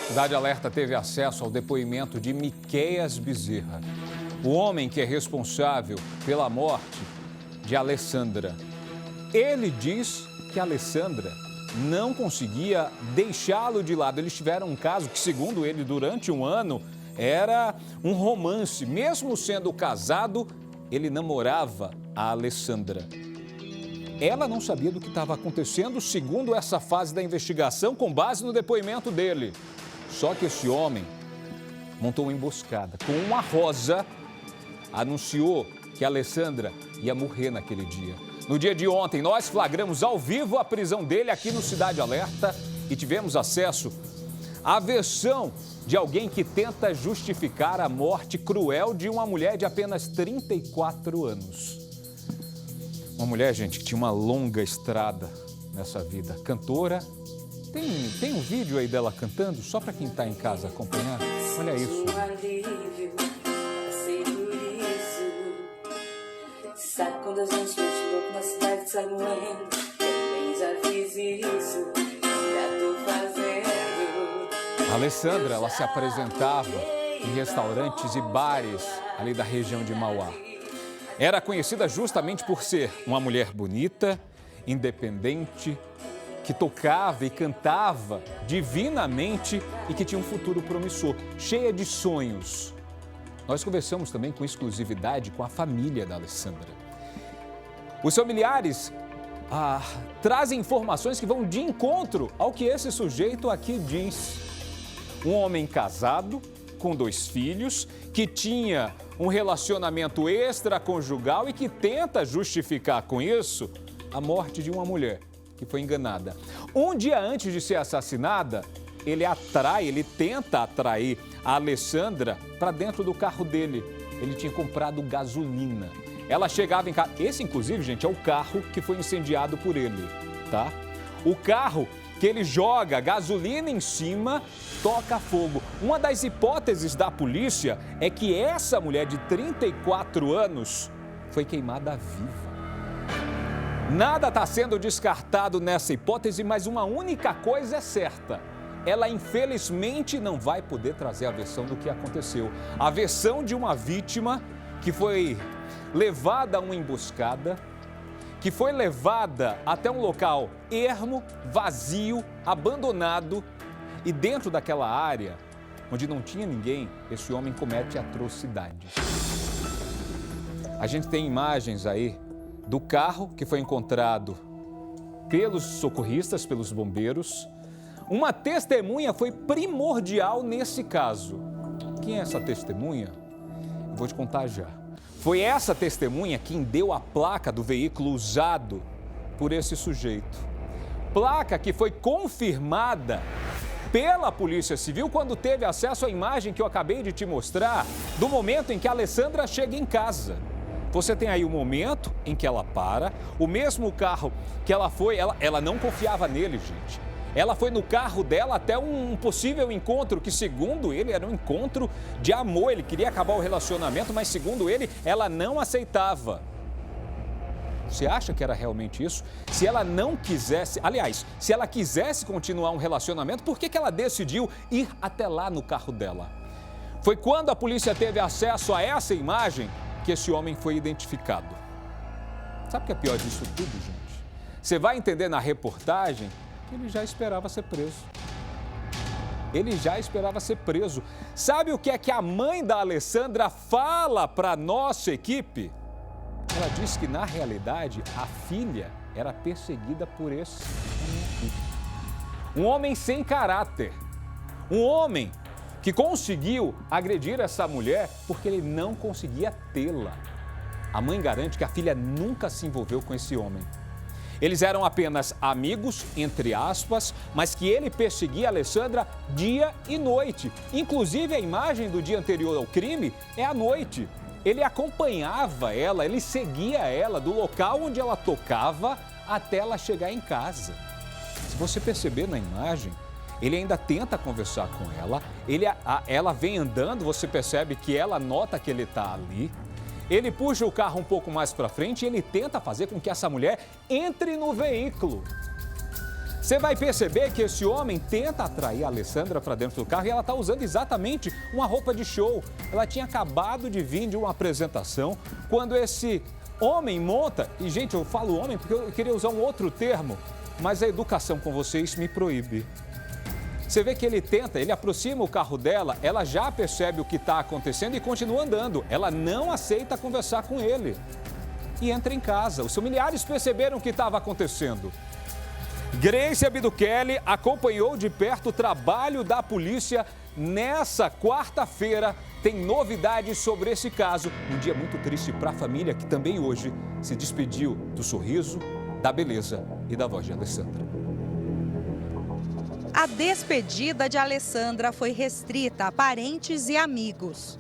Cidade Alerta teve acesso ao depoimento de Miqueias Bezerra, o homem que é responsável pela morte de Alessandra. Ele diz que Alessandra não conseguia deixá-lo de lado. Eles tiveram um caso que, segundo ele, durante um ano, era um romance. Mesmo sendo casado, ele namorava a Alessandra. Ela não sabia do que estava acontecendo, segundo essa fase da investigação, com base no depoimento dele. Só que esse homem montou uma emboscada. Com uma rosa, anunciou que a Alessandra ia morrer naquele dia. No dia de ontem, nós flagramos ao vivo a prisão dele aqui no Cidade Alerta e tivemos acesso à versão de alguém que tenta justificar a morte cruel de uma mulher de apenas 34 anos. Uma mulher, gente, que tinha uma longa estrada nessa vida. Cantora. Tem um vídeo aí dela cantando, só para quem está em casa acompanhar. Olha isso. Sabe quando a gente mete louco na cidade de Samuel? Também já fiz isso, já tô fazendo. A Alessandra, ela se apresentava em restaurantes e bares ali da região de Mauá. Era conhecida justamente por ser uma mulher bonita, independente, que tocava e cantava divinamente e que tinha um futuro promissor, cheia de sonhos. Nós conversamos também com exclusividade com a família da Alessandra. Os familiares trazem informações que vão de encontro ao que esse sujeito aqui diz. Um homem casado, com 2 filhos, que tinha um relacionamento extraconjugal e que tenta justificar com isso a morte de uma mulher que foi enganada. Um dia antes de ser assassinada, ele tenta atrair a Alessandra para dentro do carro dele. Ele tinha comprado gasolina. Ela chegava em casa. Esse, inclusive, gente, é o carro que foi incendiado por ele, tá? O carro que ele joga gasolina em cima, toca fogo. Uma das hipóteses da polícia é que essa mulher de 34 anos foi queimada viva. Nada está sendo descartado nessa hipótese, mas uma única coisa é certa. Ela, infelizmente, não vai poder trazer a versão do que aconteceu. A versão de uma vítima que foi levada a uma emboscada, que foi levada até um local ermo, vazio, abandonado. E dentro daquela área, onde não tinha ninguém, esse homem comete atrocidades. A gente tem imagens aí do carro que foi encontrado pelos socorristas, pelos bombeiros. Uma testemunha foi primordial nesse caso. Quem é essa testemunha? Eu vou te contar já. Foi essa testemunha quem deu a placa do veículo usado por esse sujeito. Placa que foi confirmada pela Polícia Civil quando teve acesso à imagem que eu acabei de te mostrar do momento em que a Alessandra chega em casa. Você tem aí o momento em que ela para, o mesmo carro que ela foi, ela não confiava nele, gente. Ela foi no carro dela até um possível encontro, que segundo ele era um encontro de amor. Ele queria acabar o relacionamento, mas segundo ele, ela não aceitava. Você acha que era realmente isso? Se ela não quisesse, aliás, se ela quisesse continuar um relacionamento, por que ela decidiu ir até lá no carro dela? Foi quando a polícia teve acesso a essa imagem que esse homem foi identificado. Sabe o que é pior disso tudo, gente? Você vai entender na reportagem que ele já esperava ser preso. Ele já esperava ser preso. Sabe o que é que a mãe da Alessandra fala para a nossa equipe? Ela diz que, na realidade, a filha era perseguida por esse homem. Um homem sem caráter. Um homem que conseguiu agredir essa mulher porque ele não conseguia tê-la. A mãe garante que a filha nunca se envolveu com esse homem. Eles eram apenas amigos, entre aspas, mas que ele perseguia a Alessandra dia e noite. Inclusive, a imagem do dia anterior ao crime é à noite. Ele acompanhava ela, ele seguia ela do local onde ela tocava até ela chegar em casa. Se você perceber na imagem, ele ainda tenta conversar com ela, ela vem andando, você percebe que ela nota que ele está ali. Ele puxa o carro um pouco mais para frente e ele tenta fazer com que essa mulher entre no veículo. Você vai perceber que esse homem tenta atrair a Alessandra para dentro do carro e ela está usando exatamente uma roupa de show. Ela tinha acabado de vir de uma apresentação quando esse homem monta, e gente, eu falo homem porque eu queria usar um outro termo, mas a educação com vocês me proíbe. Você vê que ele aproxima o carro dela, ela já percebe o que está acontecendo e continua andando. Ela não aceita conversar com ele. E entra em casa. Os familiares perceberam o que estava acontecendo. Grace Abdukeli acompanhou de perto o trabalho da polícia. Nessa quarta-feira tem novidades sobre esse caso. Um dia muito triste para a família que também hoje se despediu do sorriso, da beleza e da voz de Alessandra. A despedida de Alessandra foi restrita a parentes e amigos.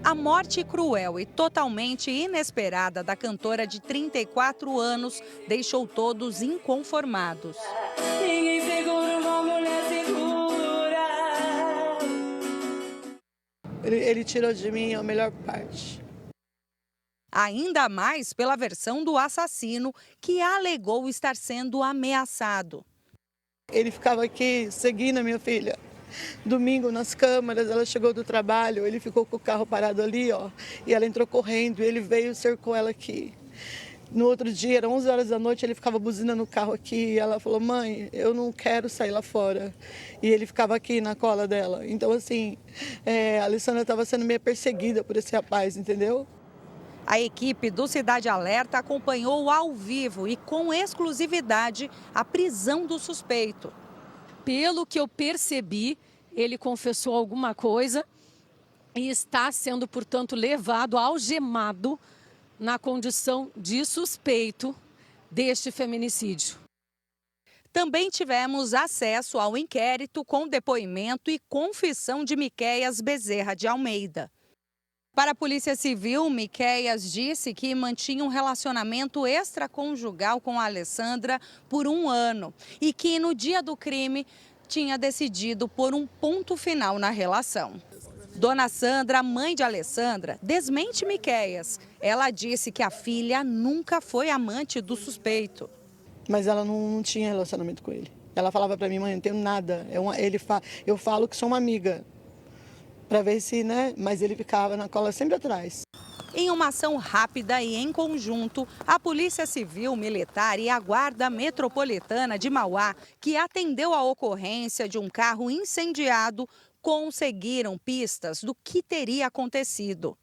A morte cruel e totalmente inesperada da cantora de 34 anos deixou todos inconformados. Ninguém segura uma mulher segura. Ele tirou de mim a melhor parte. Ainda mais pela versão do assassino, que alegou estar sendo ameaçado. Ele ficava aqui seguindo a minha filha. Domingo, nas câmaras, ela chegou do trabalho, ele ficou com o carro parado ali, ó, e ela entrou correndo, ele veio e cercou ela aqui. No outro dia, eram 11 horas da noite, ele ficava buzinando o carro aqui, e ela falou, mãe, eu não quero sair lá fora. E ele ficava aqui na cola dela. Então, assim, a Alessandra estava sendo meio perseguida por esse rapaz, entendeu? A equipe do Cidade Alerta acompanhou ao vivo e com exclusividade a prisão do suspeito. Pelo que eu percebi, ele confessou alguma coisa e está sendo, portanto, levado algemado na condição de suspeito deste feminicídio. Também tivemos acesso ao inquérito com depoimento e confissão de Miquéias Bezerra de Almeida. Para a Polícia Civil, Miquéias disse que mantinha um relacionamento extraconjugal com a Alessandra por 1 ano e que no dia do crime tinha decidido pôr um ponto final na relação. Dona Sandra, mãe de Alessandra, desmente Miquéias. Ela disse que a filha nunca foi amante do suspeito. Mas ela não tinha relacionamento com ele. Ela falava para mim, mãe, não tenho nada. Eu falo que sou uma amiga. Para ver se, né? Mas ele ficava na cola sempre atrás. Em uma ação rápida e em conjunto, a Polícia Civil, Militar e a Guarda Metropolitana de Mauá, que atendeu a ocorrência de um carro incendiado, conseguiram pistas do que teria acontecido.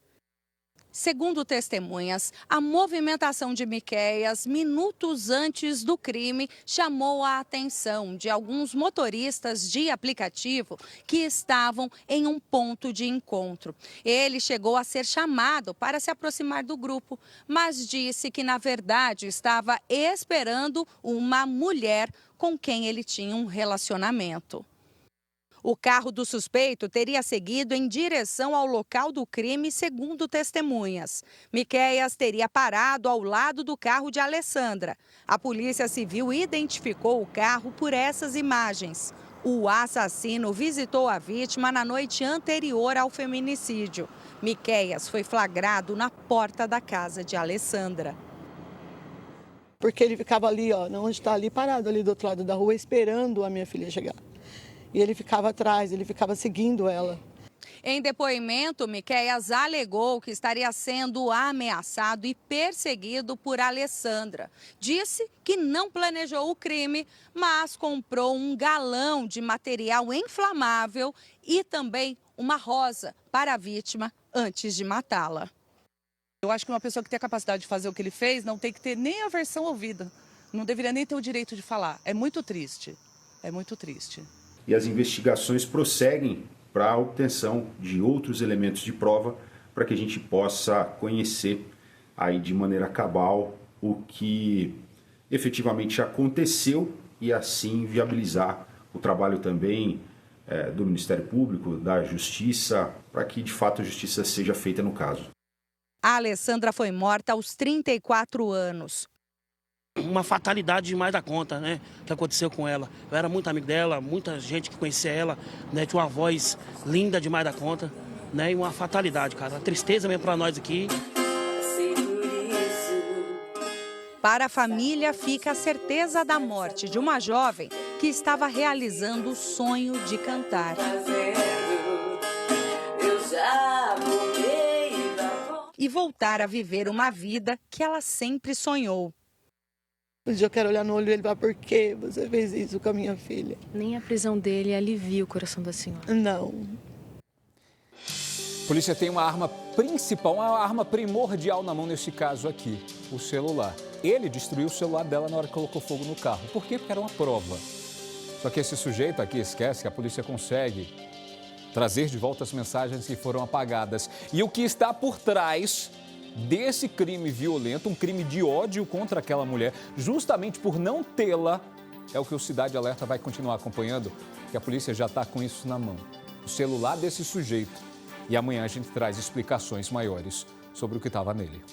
Segundo testemunhas, a movimentação de Miquéias, minutos antes do crime, chamou a atenção de alguns motoristas de aplicativo que estavam em um ponto de encontro. Ele chegou a ser chamado para se aproximar do grupo, mas disse que, na verdade, estava esperando uma mulher com quem ele tinha um relacionamento. O carro do suspeito teria seguido em direção ao local do crime, segundo testemunhas. Miquéias teria parado ao lado do carro de Alessandra. A Polícia Civil identificou o carro por essas imagens. O assassino visitou a vítima na noite anterior ao feminicídio. Miquéias foi flagrado na porta da casa de Alessandra. Porque ele ficava ali, ó, onde está ali, parado ali do outro lado da rua, esperando a minha filha chegar. E ele ficava atrás, ele ficava seguindo ela. Em depoimento, Miquéias alegou que estaria sendo ameaçado e perseguido por Alessandra. Disse que não planejou o crime, mas comprou um galão de material inflamável e também uma rosa para a vítima antes de matá-la. Eu acho que uma pessoa que tem a capacidade de fazer o que ele fez não tem que ter nem a versão ouvida. Não deveria nem ter o direito de falar. É muito triste. É muito triste. E as investigações prosseguem para a obtenção de outros elementos de prova para que a gente possa conhecer aí de maneira cabal o que efetivamente aconteceu e assim viabilizar o trabalho também do Ministério Público, da Justiça, para que de fato a justiça seja feita no caso. A Alessandra foi morta aos 34 anos. Uma fatalidade demais da conta, né, que aconteceu com ela. Eu era muito amigo dela, muita gente que conhecia ela, né, tinha uma voz linda demais da conta, né, e uma fatalidade, cara, uma tristeza mesmo para nós aqui. Para a família, fica a certeza da morte de uma jovem que estava realizando o sonho de cantar. E voltar a viver uma vida que ela sempre sonhou. Um dia eu quero olhar no olho dele e falar, por que você fez isso com a minha filha? Nem a prisão dele alivia o coração da senhora. Não. A polícia tem uma arma principal, uma arma primordial na mão nesse caso aqui, o celular. Ele destruiu o celular dela na hora que colocou fogo no carro. Por quê? Porque era uma prova. Só que esse sujeito aqui esquece que a polícia consegue trazer de volta as mensagens que foram apagadas. E o que está por trás desse crime violento, um crime de ódio contra aquela mulher, justamente por não tê-la, é o que o Cidade Alerta vai continuar acompanhando, que a polícia já está com isso na mão. O celular desse sujeito. E amanhã a gente traz explicações maiores sobre o que estava nele.